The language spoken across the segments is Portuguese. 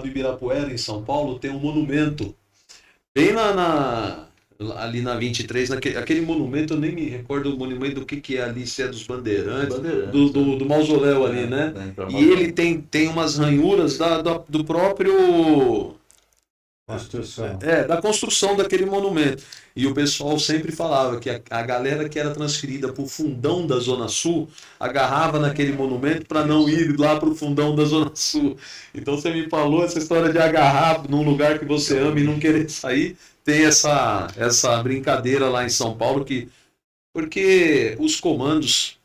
do Ibirapuera, em São Paulo, tem um monumento. Bem ali na 23, aquele monumento, eu nem me recordo o monumento do que é ali, se é dos Bandeirantes, do mausoléu ali, né? E ele tem umas ranhuras do próprio... Construção. Da construção daquele monumento. E o pessoal sempre falava que a galera que era transferida para o fundão da Zona Sul agarrava naquele monumento para não ir lá para o fundão da Zona Sul. Então você me falou essa história de agarrar num lugar que você ama e não querer sair. Tem essa brincadeira lá em São Paulo, porque os comandos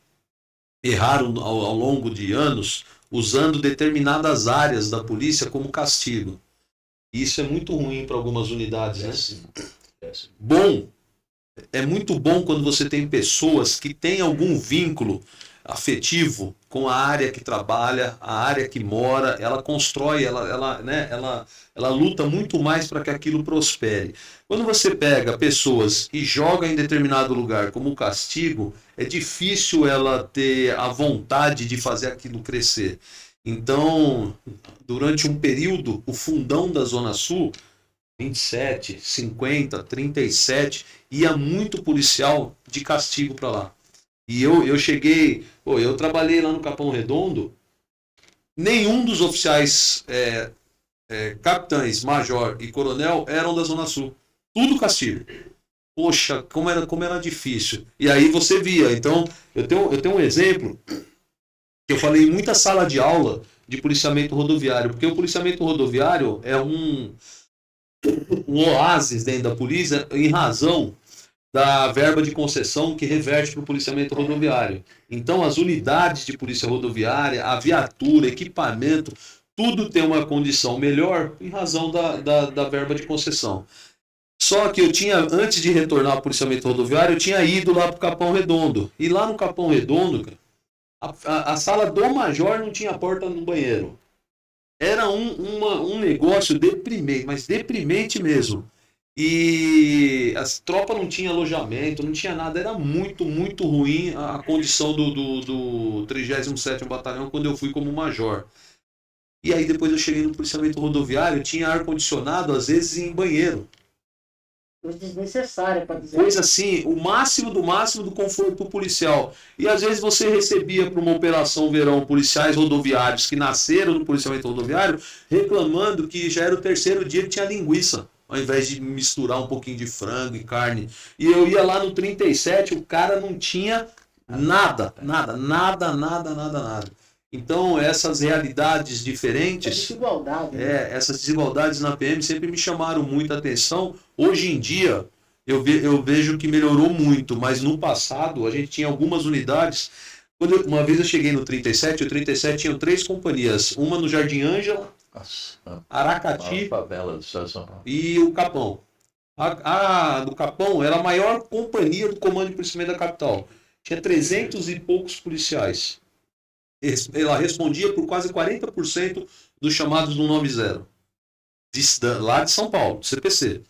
erraram ao longo de anos usando determinadas áreas da polícia como castigo. Isso é muito ruim para algumas unidades, né? Bom, é muito bom quando você tem pessoas que têm algum vínculo afetivo com a área que trabalha, a área que mora, ela constrói, ela luta muito mais para que aquilo prospere. Quando você pega pessoas e joga em determinado lugar como castigo, é difícil ela ter a vontade de fazer aquilo crescer. Então, durante um período, o fundão da Zona Sul, 27, 50, 37, ia muito policial de castigo para lá. E eu cheguei, eu trabalhei lá no Capão Redondo, nenhum dos oficiais, capitães, major e coronel eram da Zona Sul. Tudo castigo. Poxa, como era difícil. E aí você via. Então, eu tenho um exemplo que eu falei em muita sala de aula de policiamento rodoviário, porque o policiamento rodoviário é um oásis dentro da polícia em razão da verba de concessão que reverte para o policiamento rodoviário. Então, as unidades de polícia rodoviária, a viatura, equipamento, tudo tem uma condição melhor em razão da verba de concessão. Só que eu tinha, antes de retornar ao policiamento rodoviário, eu tinha ido lá para o Capão Redondo. E lá no Capão Redondo, cara, a sala do major não tinha porta no banheiro. Era um negócio deprimente, mas deprimente mesmo. E as tropas não tinham alojamento, não tinha nada. Era muito, muito ruim a condição do 37º Batalhão quando eu fui como major. E aí depois eu cheguei no policiamento rodoviário, tinha ar-condicionado, às vezes em banheiro. Coisa desnecessária, para dizer. Coisa assim, o máximo do conforto policial. E às vezes você recebia para uma operação verão policiais rodoviários que nasceram no policiamento rodoviário reclamando que já era o terceiro dia que tinha linguiça, ao invés de misturar um pouquinho de frango e carne. E eu ia lá no 37, o cara não tinha nada. Então, essas realidades diferentes, desigualdade, né? essas desigualdades na PM sempre me chamaram muita atenção. Hoje em dia, eu vejo que melhorou muito, mas no passado a gente tinha algumas unidades. Uma vez eu cheguei no 37, o 37 tinha 3 companhias, uma no Jardim Ângela, Aracati e o Capão. A do Capão era a maior companhia do Comando de Policiamento da capital. Tinha 300 e poucos policiais. Ela respondia por quase 40% dos chamados do 90, lá de São Paulo, do CPC.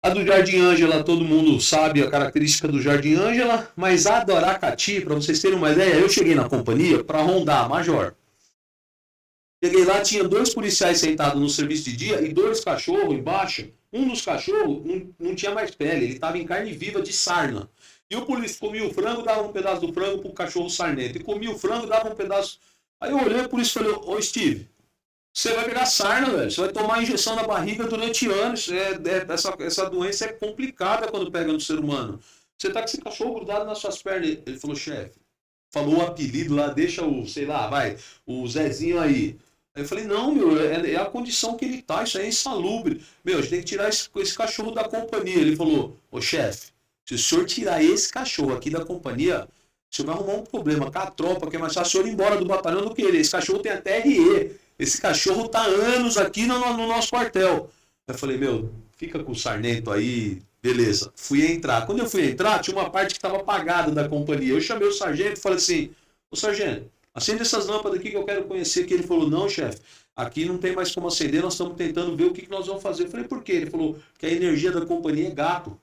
A do Jardim Ângela, todo mundo sabe a característica do Jardim Ângela, mas a do Aracati, para vocês terem uma ideia, eu cheguei na companhia para rondar, major. Cheguei lá, tinha 2 policiais sentados no serviço de dia e 2 cachorros embaixo. Um dos cachorros não tinha mais pele, ele estava em carne viva de sarna. E o polícia comia o frango, dava um pedaço do frango pro cachorro sarnento. E comia o frango, dava um pedaço... Aí eu olhei por isso e falei, ô Steve, você vai pegar sarna, velho. Você vai tomar injeção na barriga durante anos. Essa doença é complicada quando pega no ser humano. Você tá com esse cachorro grudado nas suas pernas. Ele falou, chefe, falou o apelido lá, deixa o Zezinho aí. Aí eu falei, não, meu, é a condição que ele tá, isso aí é insalubre. Meu, a gente tem que tirar esse cachorro da companhia. Ele falou, ô chefe, se o senhor tirar esse cachorro aqui da companhia, o senhor vai arrumar um problema com a tropa, que é mais fácil o senhor ir embora do batalhão do que ele. Esse cachorro tem até RE. Esse cachorro está há anos aqui no nosso quartel. Eu falei, meu, fica com o sarnento aí, beleza. Fui entrar. Quando eu fui entrar, tinha uma parte que estava apagada da companhia. Eu chamei o sargento e falei assim, ô sargento, acende essas lâmpadas aqui que eu quero conhecer. Que ele falou, não, chefe, aqui não tem mais como acender, nós estamos tentando ver o que nós vamos fazer. Eu falei, por quê? Ele falou que a energia da companhia é gato.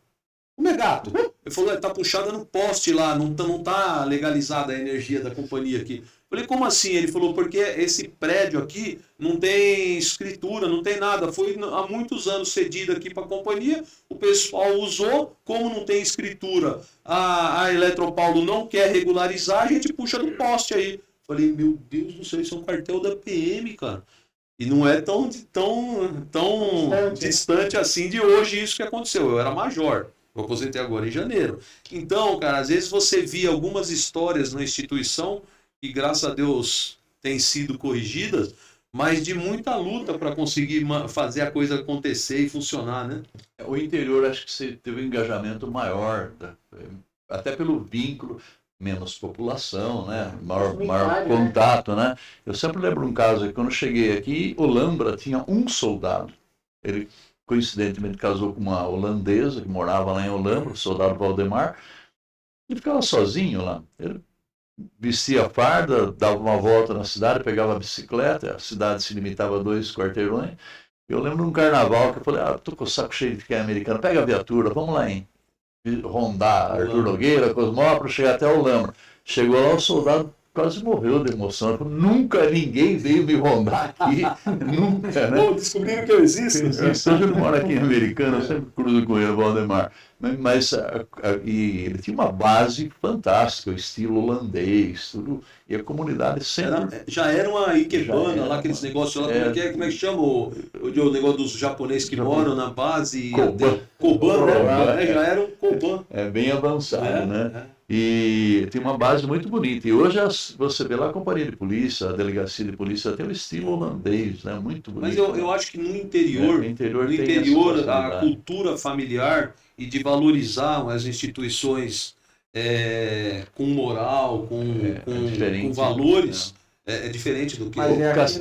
Como é gato? Ele falou, tá puxada no poste lá, não tá legalizada a energia da companhia aqui. Eu Falei, como assim? Ele falou, porque esse prédio aqui não tem escritura, não tem nada. Foi há muitos anos cedido aqui para a companhia, o pessoal usou, como não tem escritura, a Eletropaulo não quer regularizar, a gente puxa do poste aí. Falei, meu Deus do céu, isso é um quartel da PM, cara. E não é tão distante assim de hoje isso que aconteceu. Eu era major, eu aposentei agora em janeiro. Então, cara, às vezes você via algumas histórias na instituição que, graças a Deus, têm sido corrigidas, mas de muita luta para conseguir fazer a coisa acontecer e funcionar, né? O interior, acho que você teve um engajamento maior, até pelo vínculo, menos população, né? Maior contato, né? Eu sempre lembro um caso que quando eu cheguei aqui, Olambra tinha um soldado. Ele, coincidentemente, casou com uma holandesa que morava lá em Olambra, o soldado Valdemar, e ficava sozinho lá. Ele vestia a farda, dava uma volta na cidade, pegava a bicicleta, a cidade se limitava a 2 quarteirões. Eu lembro de um carnaval que eu falei, tô com o saco cheio de ficar americano, pega a viatura, vamos lá em rondar Arthur Nogueira, Cosmópolis, chegar até Olambra. Chegou lá, o soldado quase morreu de emoção. Ele falou, nunca ninguém veio me rondar aqui, nunca, né? Descobriram que eu existo. Hoje eu moro aqui em Americana, eu sempre cruzo com ele, Valdemar. Mas e ele tinha uma base fantástica, o estilo holandês, tudo, e a comunidade sempre... Já era uma ikebana lá, aqueles negócios lá, como é que chama o negócio dos japoneses que moram na base? Koban, né? Já era um Koban. É bem avançado, né? E tem uma base muito bonita. E hoje você vê lá a companhia de polícia, a delegacia de polícia, tem o estilo holandês, né? Muito bonito. Mas eu acho que no interior a cultura familiar e de valorizar as instituições com moral, com valores, é diferente do que... Mas